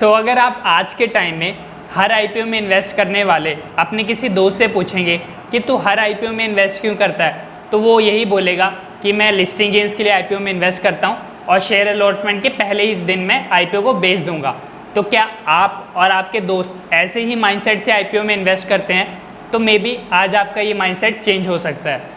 अगर आप आज के टाइम में हर आईपीओ में इन्वेस्ट करने वाले अपने किसी दोस्त से पूछेंगे कि तू हर आईपीओ में इन्वेस्ट क्यों करता है, तो वो यही बोलेगा कि मैं लिस्टिंग गेन्स के लिए आईपीओ में इन्वेस्ट करता हूँ और शेयर अलॉटमेंट के पहले ही दिन में आईपीओ को बेच दूंगा। तो क्या आप और आपके दोस्त ऐसे ही माइंडसेट से आईपीओ में इन्वेस्ट करते हैं? तो मे बी आज आपका ये माइंडसेट चेंज हो सकता है।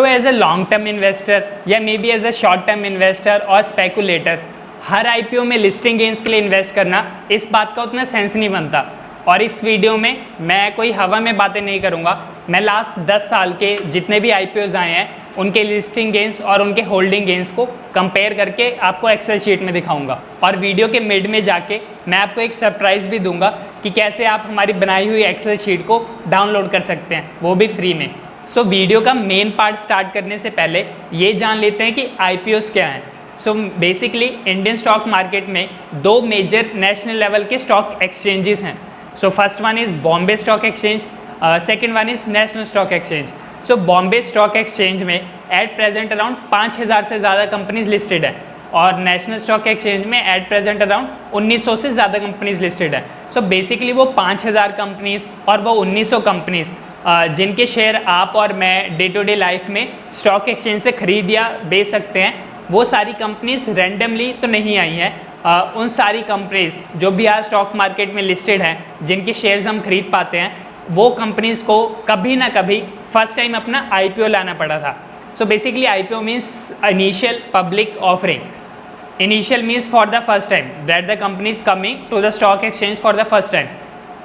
As a long term investor या maybe as a short term investor और स्पेकुलेटर, हर आईपीओ में लिस्टिंग गेन्स के लिए इन्वेस्ट करना इस बात का उतना सेंस नहीं बनता। और इस वीडियो में मैं कोई हवा में बातें नहीं करूँगा, मैं लास्ट 10 साल के जितने भी आईपीओज आए हैं उनके लिस्टिंग गेन्स और उनके होल्डिंग गेन्स को कंपेयर करके आपको एक्सेल शीट में दिखाऊंगा। और वीडियो के मिड में जाके मैं आपको एक सरप्राइज़ भी दूंगा कि कैसे आप हमारी बनाई हुई एक्सेल शीट को डाउनलोड कर सकते हैं, वो भी फ्री में। वीडियो का मेन पार्ट स्टार्ट करने से पहले ये जान लेते हैं कि आईपीओज क्या हैं। बेसिकली इंडियन स्टॉक मार्केट में दो मेजर नेशनल लेवल के स्टॉक एक्सचेंजेस हैं। First one is Bombay stock exchange, second one is national stock exchange. Bombay stock exchange में एट प्रेजेंट अराउंड 5000 से ज़्यादा कंपनीज लिस्टेड है और नेशनल स्टॉक एक्सचेंज में एट प्रेजेंट अराउंड 1900 से ज़्यादा कंपनीज लिस्टेड है। बेसिकली वो 5000 कंपनीज और वो 1900 कंपनीज जिनके शेयर आप और मैं डे टू डे लाइफ में स्टॉक एक्सचेंज से खरीद या बेच सकते हैं, वो सारी कंपनीज रैंडमली तो नहीं आई हैं। उन सारी कंपनीज जो भी आज स्टॉक मार्केट में लिस्टेड हैं, जिनके शेयर्स हम खरीद पाते हैं, वो कंपनीज को कभी ना कभी फर्स्ट टाइम अपना आईपीओ लाना पड़ा था। Basically IPO means initial public offering. Initial means for the first time that the company is coming to the stock exchange for the first time.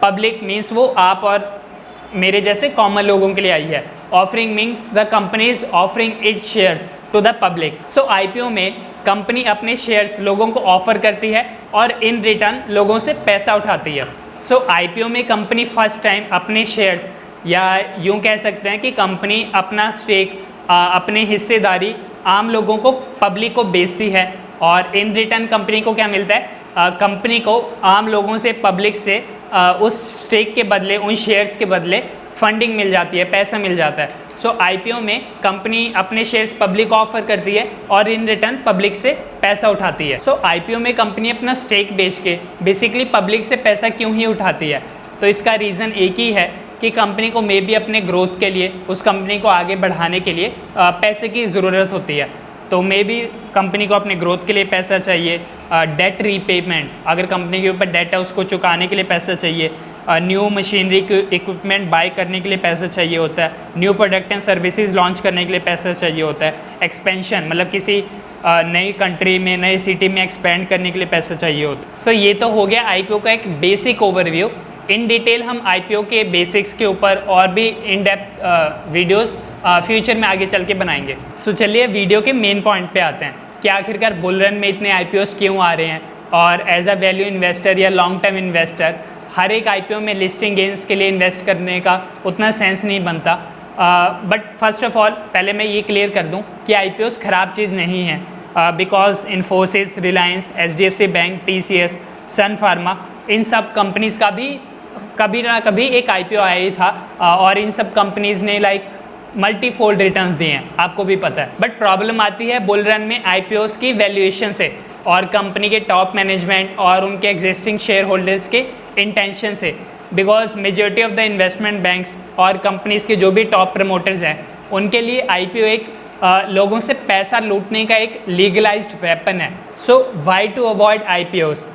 Public means वो आप और मेरे जैसे कॉमन लोगों के लिए आई है। Offering means the company is offering its shares to the public. IPO में कंपनी अपने शेयर्स लोगों को ऑफर करती है और इन रिटर्न लोगों से पैसा उठाती है। आईपीओ में कंपनी फर्स्ट टाइम अपने शेयर्स या यूँ कह सकते हैं कि कंपनी अपना स्टेक अपने हिस्सेदारी आम लोगों को, पब्लिक को बेचती है और इन रिटर्न कंपनी को क्या मिलता है? कंपनी को आम लोगों से, पब्लिक से उस स्टेक के बदले, उन शेयर्स के बदले फंडिंग मिल जाती है, पैसा मिल जाता है। आईपीओ में कंपनी अपने शेयर्स पब्लिक को ऑफर करती है और इन रिटर्न पब्लिक से पैसा उठाती है। आईपीओ में कंपनी अपना स्टेक बेच के बेसिकली पब्लिक से पैसा क्यों ही उठाती है? तो इसका रीज़न एक ही है कि कंपनी को मे बी अपने ग्रोथ के लिए, उस कंपनी को आगे बढ़ाने के लिए पैसे की ज़रूरत होती है। तो मे बी कंपनी को अपने ग्रोथ के लिए पैसा चाहिए, डेट रीपेमेंट, अगर कंपनी के ऊपर डेट है उसको चुकाने के लिए पैसा चाहिए, न्यू मशीनरी इक्विपमेंट बाय करने के लिए पैसा चाहिए होता है, new product and services launch करने के लिए पैसा चाहिए होता है, एक्सपेंशन मतलब किसी नई कंट्री में, नई सिटी में एक्सपेंड करने के लिए पैसा चाहिए होता है। ये तो हो गया आईपीओ का एक बेसिक ओवरव्यू। इन डिटेल हम आईपीओ के बेसिक्स के ऊपर और भी इन डेप्थ वीडियोस फ्यूचर में आगे चल के बनाएंगे। चलिए वीडियो के मेन पॉइंट पे आते हैं कि आखिरकार बुल रन में इतने आईपीओस क्यों आ रहे हैं और एज अ वैल्यू इन्वेस्टर या लॉन्ग टर्म इन्वेस्टर हर एक आईपीओ में लिस्टिंग गेन्स के लिए इन्वेस्ट करने का उतना सेंस नहीं बनता। बट फर्स्ट ऑफ ऑल पहले मैं ये क्लियर कर दूं कि आईपीओस ख़राब चीज़ नहीं है, because Infosys, Reliance, HDFC bank, TCS, Sun Pharma, इन सब कंपनीज़ का भी कभी ना कभी एक आईपीओ आया ही था और इन सब कंपनीज़ ने मल्टीफोल्ड रिटर्न्स दिए हैं, आपको भी पता है। बट प्रॉब्लम आती है बुल रन में आईपीओस की वैल्यूएशन से और कंपनी के टॉप मैनेजमेंट और उनके एग्जिस्टिंग शेयर होल्डर्स के इंटेंशन से, because majority of the investment banks और कंपनीज़ के जो भी टॉप प्रमोटर्स हैं उनके लिए आईपीओ एक लोगों से पैसा लूटने का एक लीगलाइज्ड वेपन है। Why to avoid IPOs?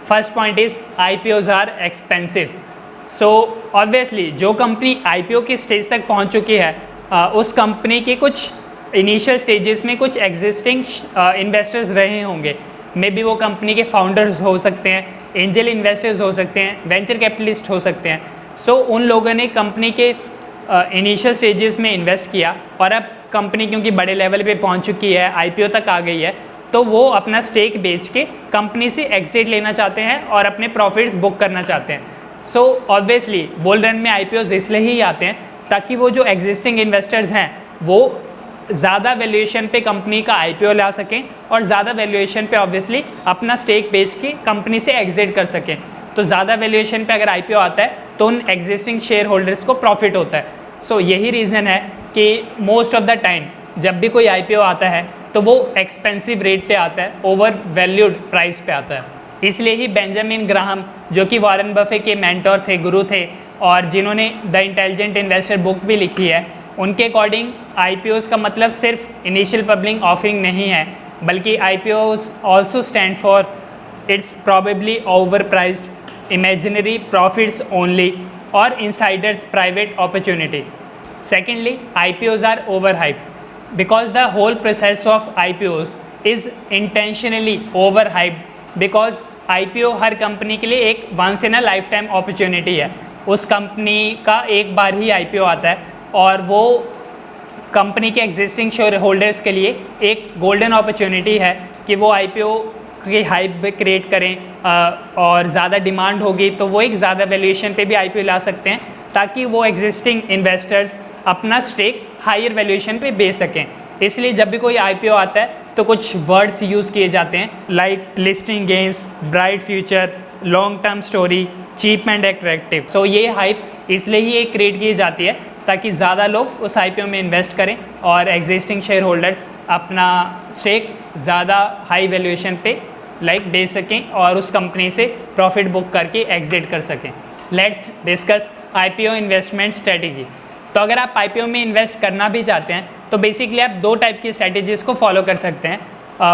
First point is IPOs are expensive. Obviously जो कंपनी आईपीओ की स्टेज तक पहुंच चुकी है उस कंपनी के कुछ इनिशियल स्टेजेस में कुछ एग्जिस्टिंग इन्वेस्टर्स रहे होंगे। मे बी वो कंपनी के फाउंडर्स हो सकते हैं, एंजल इन्वेस्टर्स हो सकते हैं, वेंचर कैपिटलिस्ट हो सकते हैं। उन लोगों ने कंपनी के इनिशियल स्टेजेस में इन्वेस्ट किया और अब कंपनी क्योंकि बड़े लेवल पे पहुंच चुकी है, आईपीओ तक आ गई है, तो वो अपना स्टेक बेच के कंपनी से एग्जिट लेना चाहते हैं और अपने प्रॉफिट्स बुक करना चाहते हैं। ऑब्वियसली बुल रन में आईपीओज इसलिए ही आते हैं ताकि वो जो एग्जिस्टिंग इन्वेस्टर्स हैं वो ज़्यादा वैल्यूएशन पे कंपनी का आईपीओ ला सकें और ज़्यादा वैल्यूएशन पे ऑब्वियसली अपना स्टेक बेच के कंपनी से एग्जिट कर सकें। तो ज़्यादा वैल्यूएशन पे अगर आईपीओ आता है तो उन एग्जिस्टिंग शेयर होल्डर्स को प्रॉफिट होता है। यही रीज़न है कि मोस्ट ऑफ द टाइम जब भी कोई आईपीओ आता है तो वो एक्सपेंसिव रेट पे आता है, ओवर वैल्यूड प्राइस पे आता है। इसलिए ही बेंजामिन ग्राहम, जो कि वॉरेन बफे के मेंटोर थे, गुरु थे, और जिन्होंने द इंटेलिजेंट इन्वेस्टर बुक भी लिखी है, उनके अकॉर्डिंग आईपीओज का मतलब सिर्फ इनिशियल पब्लिक ऑफरिंग नहीं है, बल्कि IPOs also stand for its probably over priced imaginary profits only और insiders private opportunity. Secondly, IPOs are overhyped because the whole process of IPOs is intentionally overhyped because IPO her company के लिए एक once in a lifetime opportunity है. उस company का एक बार ही IPO आता है और वो कंपनी के एग्जिस्टिंग शेयर होल्डर्स के लिए एक गोल्डन अपॉर्चुनिटी है कि वो IPO की हाइप क्रिएट करें और ज़्यादा डिमांड होगी तो वो एक ज़्यादा वैल्यूएशन पे भी IPO ला सकते हैं, ताकि वो एग्जिस्टिंग इन्वेस्टर्स अपना स्टेक हायर वैल्यूएशन पे बेच सकें. इसलिए जब भी कोई IPO आता है तो कुछ वर्ड्स यूज़ किए जाते हैं like listing gains, bright future, long term story, cheap and attractive. So ये हाइप इसलिए ही क्रिएट की जाती है ताकि ज़्यादा लोग उस IPO में इन्वेस्ट करें और एग्जिस्टिंग शेयर होल्डर्स अपना स्टेक ज़्यादा हाई वैल्यूएशन पे बेच सकें और उस कंपनी से प्रॉफिट बुक करके एग्जिट कर सकें. Let's discuss IPO investment strategy. तो अगर आप IPO में इन्वेस्ट करना भी चाहते हैं तो बेसिकली आप दो टाइप की स्ट्रेटेजीज़ को फॉलो कर सकते हैं.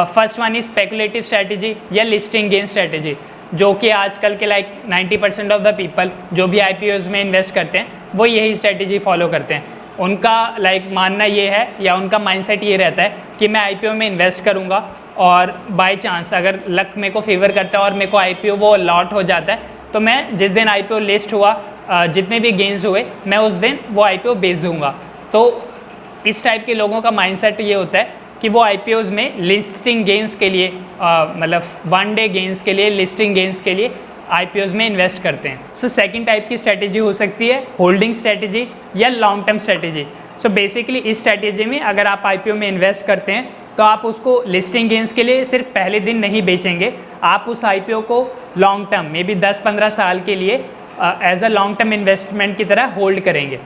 First one is speculative strategy या लिस्टिंग गेन स्ट्रेटेजी, जो कि आजकल के 90% ऑफ द पीपल जो भी IPOs में इन्वेस्ट करते हैं वो यही स्ट्रेटेजी फॉलो करते हैं. उनका मानना ये है या उनका माइंडसेट ये रहता है कि मैं IPO में इन्वेस्ट करूँगा और बाय चांस अगर लक मेरे को फेवर करता है और मेरे को IPO वो लॉट हो जाता है तो मैं जिस दिन IPO लिस्ट हुआ जितने भी गेन्स हुए मैं उस दिन वो IPO बेच दूंगा. तो इस टाइप के लोगों का माइंडसेट ये होता है कि वो IPOs में लिस्टिंग गेन्स के लिए मतलब वन डे गेन्स के लिए, लिस्टिंग गेन्स के लिए IPOs में इन्वेस्ट करते हैं. सो सेकंड टाइप की स्ट्रेटेजी हो सकती है होल्डिंग स्ट्रेटेजी या long term strategy. So basically इस स्ट्रेटेजी में अगर आप IPO में इन्वेस्ट करते हैं तो आप उसको लिस्टिंग गेन्स के लिए सिर्फ पहले दिन नहीं बेचेंगे, आप उस IPO को लॉन्ग टर्म मे बी 10-15 साल के लिए as a long term investment की तरह होल्ड करेंगे.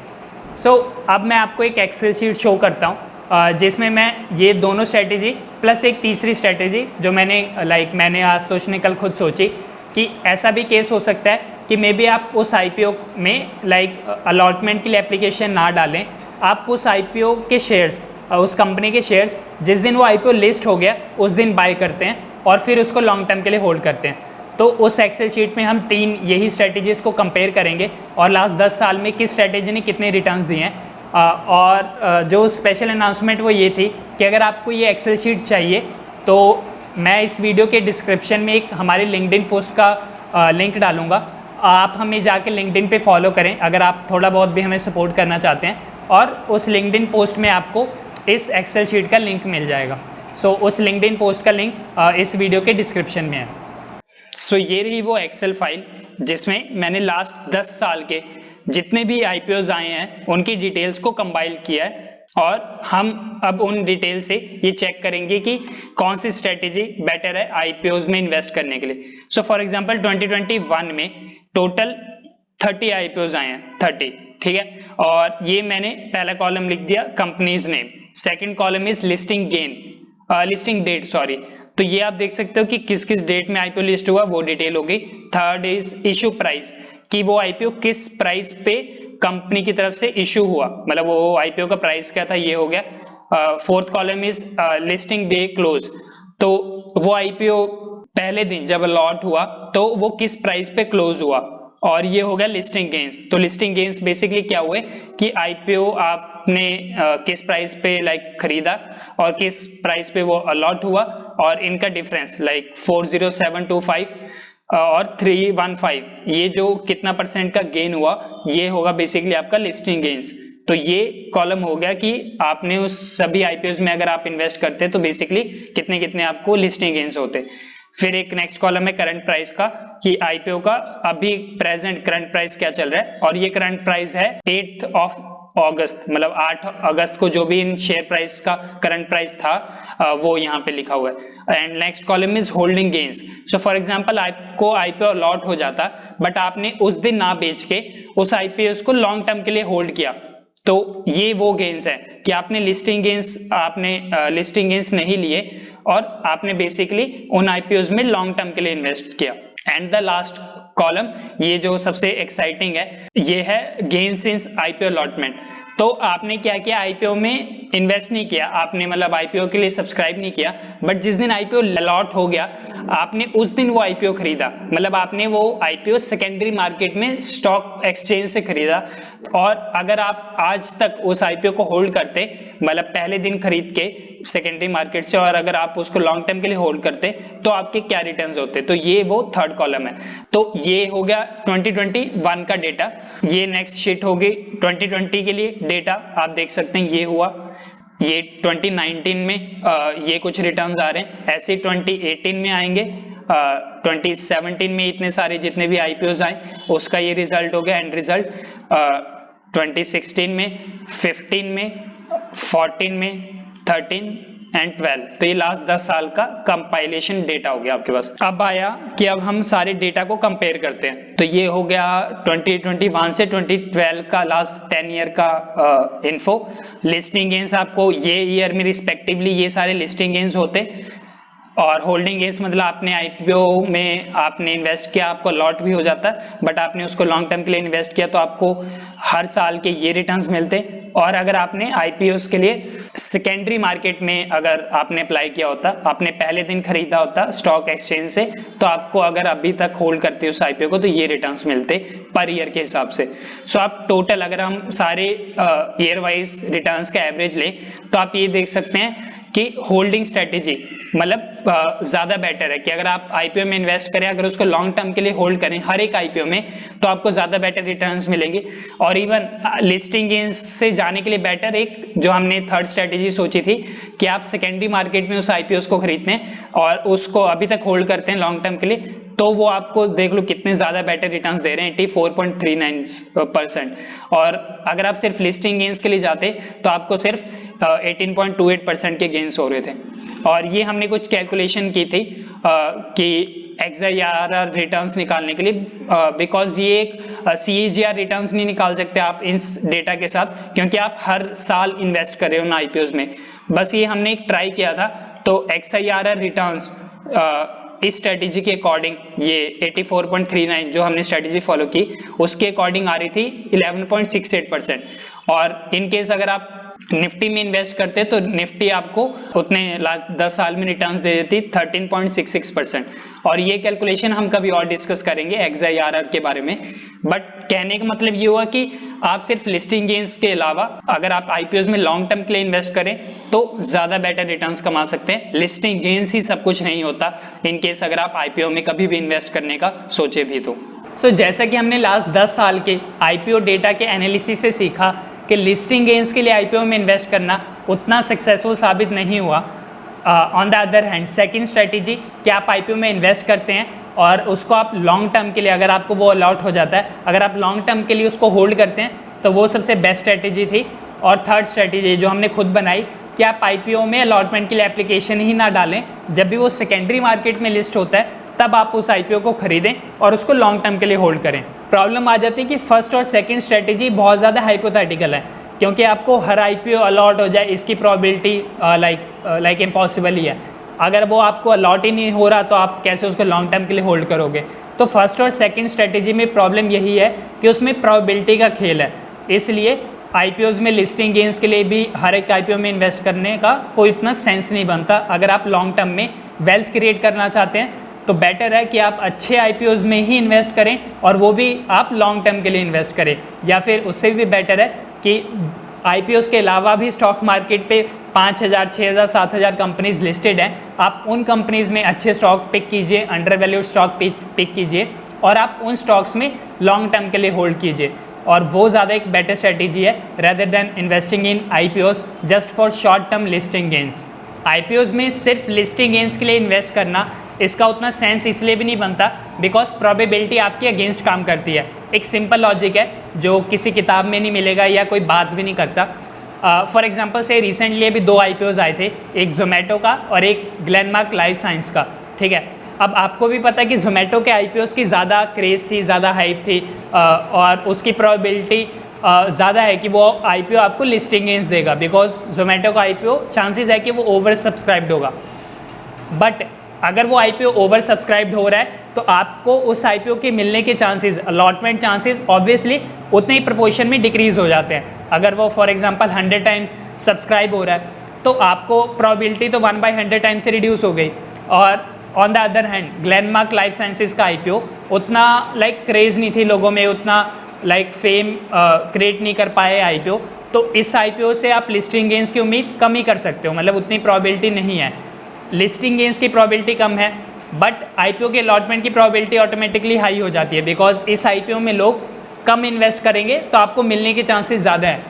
सो अब मैं आपको एक एक्सेल शीट शो करता हूँ जिसमें मैं ये दोनों स्ट्रेटेजी प्लस एक तीसरी स्ट्रेटेजी जो मैंने आशुतोष ने कल खुद सोची कि ऐसा भी केस हो सकता है कि मे बी आप उस IPO में अलॉटमेंट के लिए एप्लीकेशन ना डालें, आप उस IPO के शेयर्स, उस कंपनी के शेयर्स जिस दिन वो IPO लिस्ट हो गया उस दिन बाय करते हैं और फिर उसको लॉन्ग टर्म के लिए होल्ड करते हैं. तो उस एक्सेल शीट में हम 3 यही स्ट्रेटेजीज़ को कंपेयर करेंगे और लास्ट 10 साल में किस स्ट्रेटेजी ने कितने रिटर्न्स दिए हैं. और जो स्पेशल अनाउंसमेंट वो ये थी कि अगर आपको ये एक्सेल शीट चाहिए तो मैं इस वीडियो के डिस्क्रिप्शन में एक हमारे लिंक्डइन पोस्ट का लिंक डालूंगा. आप हमें जाके लिंक्डइन पे फॉलो करें अगर आप थोड़ा बहुत भी हमें सपोर्ट करना चाहते हैं, और उस लिंक्डइन पोस्ट में आपको इस एक्सेल शीट का लिंक मिल जाएगा. सो उस लिंक्डइन पोस्ट का लिंक इस वीडियो के डिस्क्रिप्शन में है. सो ये रही वो एक्सेल फाइल जिसमें मैंने लास्ट 10 साल के जितने भी IPOs आए हैं उनकी डिटेल्स को कंपाइल किया है और हम अब उन डिटेल से ये चेक करेंगे कि कौन सी स्ट्रेटेजी बेटर है IPOs में इन्वेस्ट करने के लिए. सो फॉर एग्जांपल 2021 में टोटल 30 IPOs आए हैं, 30, ठीक है. और ये मैंने पहला कॉलम लिख दिया company's name, second column is listing date sorry. तो ये आप देख सकते हो कि किस किस डेट में IPO लिस्ट हुआ वो डिटेल होगी. थर्ड इज इशू प्राइस, कि वो IPO किस प्राइस पे कंपनी की तरफ से इशू हुआ, मतलब वो IPO का प्राइस क्या था, ये हो गया. Fourth column is listing day close, तो वो IPO पहले दिन जब अलॉट हुआ तो वो किस प्राइस पे क्लोज हुआ, और ये हो गया लिस्टिंग गेन्स. तो लिस्टिंग गेन्स बेसिकली क्या हुए कि IPO आपने किस प्राइस पे खरीदा और किस प्राइस पे वो अलॉट हुआ, और इनका डिफरेंस 40725 और 315, ये जो कितना % का गेन हुआ ये होगा बेसिकली आपका लिस्टिंग गेन्स. तो ये कॉलम हो गया कि आपने उस सभी IPOs में अगर आप इन्वेस्ट करते तो बेसिकली कितने कितने आपको लिस्टिंग गेन्स होते. फिर एक नेक्स्ट कॉलम है करंट प्राइस का, कि IPO का अभी प्रेजेंट करंट प्राइस क्या चल रहा है, और ये करंट प्राइस है 8 अगस्त, मतलब 8 अगस्त को जो भी इन शेयर प्राइस का करंट प्राइस था वो यहाँ पे लिखा हुआ है. And next column is holding gains. So for example आपको IPO लॉट हो जाता बट आपने उस दिन ना बेच के उस IPOs को लॉन्ग टर्म के लिए होल्ड किया, तो ये वो गेन्स है कि आपने लिस्टिंग गेन्स नहीं लिए और आपने बेसिकली उन आईपीओज में लॉन्ग टर्म के लिए इन्वेस्ट किया। एंड द लास्ट कॉलम, ये जो सबसे एक्साइटिंग है, ये है गेन सिंस आईपीओ अलॉटमेंट। तो आपने क्या किया, आईपीओ में इन्वेस्ट नहीं किया आपने, मतलब आईपीओ के लिए सब्सक्राइब नहीं किया, बट जिस दिन आईपीओ अलॉट हो गया आपने उस दिन वो आईपीओ खरीदा, मतलब आपने वो आईपीओ सेकेंडरी मार्केट में स्टॉक एक्सचेंज से खरीदा। और अगर आप आज तक उस आईपीओ को होल्ड करते, मतलब पहले दिन खरीद के सेकेंडरी मार्केट से, और अगर आप उसको लॉन्ग टर्म के लिए होल्ड करते तो आपके क्या रिटर्न्स होते। तो ये वो थर्ड कॉलम है। तो ये हो गया 2021 का डेटा। ये नेक्स्ट शीट होगी 2020 के लिए डेटा, आप देख सकते हैं ये हुआ। ये 2019 में ये कुछ रिटर्न्स आ रहे हैं, ऐसे 2018 में आएंगे, 2017 में इतने सारे जितने भी आईपीओज आए उसका ये रिजल्ट हो गया, एंड रिजल्ट 2016 में, 15 में, 14 में, 13 एंड 12। तो ये लास्ट 10 साल का कंपाइलेशन डेटा हो गया आपके पास। अब आया कि अब हम सारे डेटा को कंपेयर करते हैं। तो ये हो गया 2021 से 2012 का लास्ट 10 ईयर का इन्फो। लिस्टिंग गेन्स आपको ये ईयर में रिस्पेक्टिवली ये सारे लिस्टिंग गेन्स होते, और होल्डिंग गेन्स मतलब आपने आईपीओ में आपने इन्वेस्ट किया, आपको लॉट भी हो जाता है, बट आपने उसको लॉन्ग टर्म के लिए इन्वेस्ट किया तो आपको हर साल के ये रिटर्न्स मिलते। और अगर आपने आईपीओस के लिए सेकेंडरी मार्केट में अगर आपने अप्लाई किया होता, आपने पहले दिन खरीदा होता स्टॉक एक्सचेंज से, तो आपको अगर अभी तक होल्ड करते हो उस आईपीओ को तो ये रिटर्न्स मिलते पर ईयर के हिसाब से। सो आप टोटल अगर हम सारे ईयर वाइज रिटर्न्स का एवरेज लें तो आप ये देख सकते हैं कि होल्डिंग स्ट्रेटेजी मतलब ज्यादा बेटर है कि अगर आप आईपीओ में इन्वेस्ट करें, अगर उसको लॉन्ग टर्म के लिए होल्ड करें हर एक आईपीओ में, तो आपको ज्यादा बेटर रिटर्न्स मिलेंगे। और इवन लिस्टिंग गेन्स से जाने के लिए बेटर एक जो हमने थर्ड स्ट्रेटेजी सोची थी कि आप सेकेंडरी मार्केट में उस आईपीओ को खरीदते हैं और उसको अभी तक होल्ड करते हैं लॉन्ग टर्म के लिए, तो वो आपको देख लो कितने ज्यादा बेटर रिटर्न्स दे रहे हैं, 84.39%। और अगर आप सिर्फ लिस्टिंग गेन्स के लिए जाते तो आपको सिर्फ 18.28% के गेन्स हो रहे थे। और ये हमने कुछ कैलकुलेशन की थी कि XIRR रिटर्न्स निकालने के लिए, बिकॉज ये एक CAGR रिटर्न्स नहीं निकाल सकते आप इस डेटा के साथ, क्योंकि आप हर साल इन्वेस्ट कर रहे हो ना आईपीओज में। बस ये हमने एक ट्राई किया था, तो XIRR रिटर्न्स इस स्ट्रेटेजी के अकॉर्डिंग ये 84.39 जो हमने स्ट्रेटेजी फॉलो की उसके अकॉर्डिंग आ रही थी 11.68%। और इन केस अगर आप निफ्टी में इन्वेस्ट करते तो निफ्टी आपको उतने लास्ट 10 साल में रिटर्न्स दे देती 13.66%। और ये कैलकुलेशन हम कभी और डिस्कस करेंगे XIRR के बारे में। बट कहने का मतलब ये हुआ कि आप सिर्फ लिस्टिंग गेन्स के अलावा अगर आप आईपीओज में लॉन्ग टर्म के लिए इन्वेस्ट करें तो ज्यादा बेटर रिटर्न्स कमा सकते हैं। लिस्टिंग गेन्स ही सब कुछ नहीं होता इन केस अगर आप आईपीओ में कभी भी इन्वेस्ट करने का सोचे भी तो। जैसा कि हमने लास्ट 10 साल के आईपीओ डेटा के एनालिसिस से सीखा कि लिस्टिंग गेन्स के लिए आईपीओ में इन्वेस्ट करना उतना सक्सेसफुल साबित नहीं हुआ। On the other hand second strategy कि आप आईपीओ में इन्वेस्ट करते हैं और उसको आप लॉन्ग टर्म के लिए अगर आपको वो अलॉट हो जाता है, अगर आप लॉन्ग टर्म के लिए उसको होल्ड करते हैं तो वो सबसे बेस्ट स्ट्रेटेजी थी। और थर्ड स्ट्रेटेजी जो हमने खुद बनाई कि आप आईपीओ में अलॉटमेंट के लिए एप्लीकेशन ही ना डालें, जब भी वो सेकेंडरी मार्केट में लिस्ट होता है तब आप उस आईपीओ को खरीदें और उसको लॉन्ग टर्म के लिए होल्ड करें। प्रॉब्लम आ जाती है कि फर्स्ट और सेकंड स्ट्रेटेजी बहुत ज़्यादा हाइपोथेटिकल है, क्योंकि आपको हर आईपीओ अलॉट हो जाए इसकी प्रोबेबिलिटी लाइक इम्पॉसिबल ही है। अगर वो आपको अलॉट ही नहीं हो रहा तो आप कैसे उसको लॉन्ग टर्म के लिए होल्ड करोगे। तो फर्स्ट और सेकंड स्ट्रेटेजी में प्रॉब्लम यही है कि उसमें प्रोबेबिलिटी का खेल है, इसलिए आईपीओज में लिस्टिंग गेन्स के लिए भी हर एक आईपीओ में इन्वेस्ट करने का कोई इतना सेंस नहीं बनता। अगर आप लॉन्ग टर्म में वेल्थ क्रिएट करना चाहते हैं तो बेटर है कि आप अच्छे आईपीओज में ही इन्वेस्ट करें और वो भी आप लॉन्ग टर्म के लिए इन्वेस्ट करें, या फिर उससे भी बेटर है कि आईपीओज के अलावा भी स्टॉक मार्केट पे 5000, 6000, 7000 कंपनीज लिस्टेड हैं, आप उन कंपनीज में अच्छे स्टॉक पिक कीजिए, अंडर वैल्यूड स्टॉक पिक कीजिए और आप उन स्टॉक्स में लॉन्ग टर्म के लिए होल्ड कीजिए। और वो ज़्यादा एक बेटर स्ट्रेटेजी है rather than investing in IPOs just for short term listing gains. IPOs में सिर्फ लिस्टिंग गेन्स के लिए इन्वेस्ट करना इसका उतना सेंस इसलिए भी नहीं बनता बिकॉज प्रोबेबिलिटी आपके अगेंस्ट काम करती है। एक सिंपल लॉजिक है जो किसी किताब में नहीं मिलेगा या कोई बात भी नहीं करता। फॉर एग्जांपल से रिसेंटली अभी 2 आईपीओज आए थे, एक जोमेटो का और एक ग्लेनमार्क लाइफ साइंस का, ठीक है। अब आपको भी पता है कि जोमेटो के आईपीओज की ज़्यादा क्रेज़ थी, ज़्यादा हाइप थी और उसकी प्रोबेबिलिटी ज़्यादा है कि वो आईपीओ आपको लिस्टिंग गेन्स देगा बिकॉज जोमेटो का आईपीओ चांसेस है कि वो ओवर सब्सक्राइब्ड होगा। बट अगर वो IPO ओवर सब्सक्राइब्ड हो रहा है तो आपको उस IPO के मिलने के चांसेस, अलॉटमेंट चांसेस ऑब्वियसली उतने ही प्रोपोर्शन में डिक्रीज हो जाते हैं। अगर वो फॉर एग्जांपल 100 टाइम्स सब्सक्राइब हो रहा है तो आपको प्रोबेबिलिटी तो 1/100 टाइम्स से रिड्यूस हो गई। और on the other hand Glenmark life sciences का IPO उतना क्रेज़ नहीं थी लोगों में, उतना फेम क्रिएट नहीं कर पाए IPO, तो इस IPO से आप लिस्टिंग गेंस की उम्मीद कम ही कर सकते हो, मतलब उतनी प्रोबेबिलिटी नहीं है। लिस्टिंग गेंस की प्रोबेबिलिटी कम है बट IPO के अलॉटमेंट की प्रोबेबिलिटी ऑटोमेटिकली हाई हो जाती है, बिकॉज इस IPO में लोग कम इन्वेस्ट करेंगे तो आपको मिलने के चांसेस ज़्यादा है।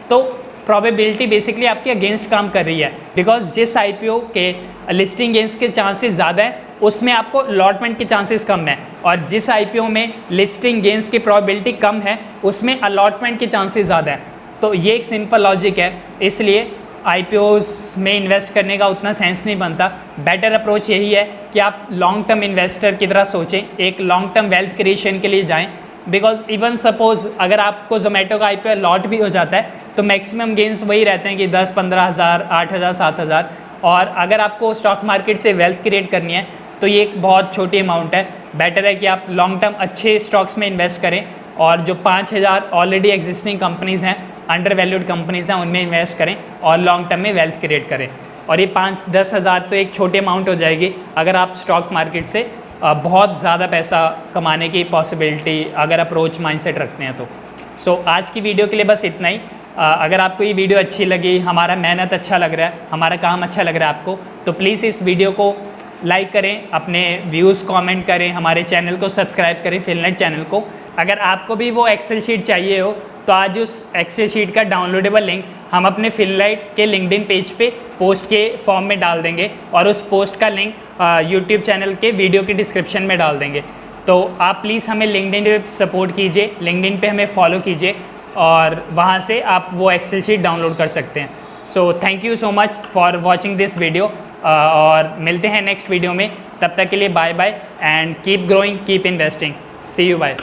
तो प्रोबेबिलिटी बेसिकली आपके अगेंस्ट काम कर रही है, बिकॉज जिस IPO के लिस्टिंग गेंस के चांसेस ज़्यादा हैं उसमें आपको अलॉटमेंट के चांसेस कम है, और जिस IPO में लिस्टिंग गेंस की प्रोबेबिलिटी कम है उसमें अलॉटमेंट के चांसेस ज़्यादा हैं। तो ये एक सिंपल लॉजिक है, इसलिए IPOs में इन्वेस्ट करने का उतना सेंस नहीं बनता। बेटर अप्रोच यही है कि आप लॉन्ग टर्म इन्वेस्टर की तरह सोचें, एक लॉन्ग टर्म वेल्थ क्रिएशन के लिए जाएं, बिकॉज इवन सपोज अगर आपको जोमेटो का IPO लॉट भी हो जाता है तो मैक्सिमम गेंस वही रहते हैं कि 10-15 हज़ार, 8 हज़ार, 7 हज़ार, और अगर आपको स्टॉक मार्केट से वेल्थ क्रिएट करनी है तो ये एक बहुत छोटी अमाउंट है। बेटर है कि आप लॉन्ग टर्म अच्छे स्टॉक्स में इन्वेस्ट करें, और जो 5,000 ऑलरेडी एग्जिस्टिंग कंपनीज़ हैं, अंडर वैल्यूड कंपनीज़ हैं, उनमें इन्वेस्ट करें और लॉन्ग टर्म में वेल्थ क्रिएट करें। और ये 5-10 हज़ार तो एक छोटी अमाउंट हो जाएगी अगर आप स्टॉक मार्केट से बहुत ज़्यादा पैसा कमाने की पॉसिबिलिटी अगर अप्रोच माइंडसेट रखते हैं तो। सो आज की वीडियो के लिए बस इतना ही। अगर आपको ये वीडियो अच्छी लगी, हमारा मेहनत अच्छा लग रहा है, हमारा काम अच्छा लग रहा है आपको, तो प्लीज़ इस वीडियो को लाइक करें, अपने व्यूज़ कमेंट करें, हमारे चैनल को सब्सक्राइब करें, फिलनेट चैनल को। अगर आपको भी वो एक्सेल शीट चाहिए हो तो आज उस एक्सेल शीट का डाउनलोडेबल लिंक हम अपने फिनलाइट के लिंक्डइन पेज पे पोस्ट के फॉर्म में डाल देंगे, और उस पोस्ट का लिंक यूट्यूब चैनल के वीडियो के डिस्क्रिप्शन में डाल देंगे। तो आप प्लीज़ हमें लिंक्डइन पे सपोर्ट कीजिए, लिंक्डइन पे हमें फॉलो कीजिए, और वहाँ से आप वो एक्सेल शीट डाउनलोड कर सकते हैं। So thank you so much for watching this video, और मिलते हैं नेक्स्ट वीडियो में। तब तक के लिए bye bye and keep growing, keep investing. See you, bye.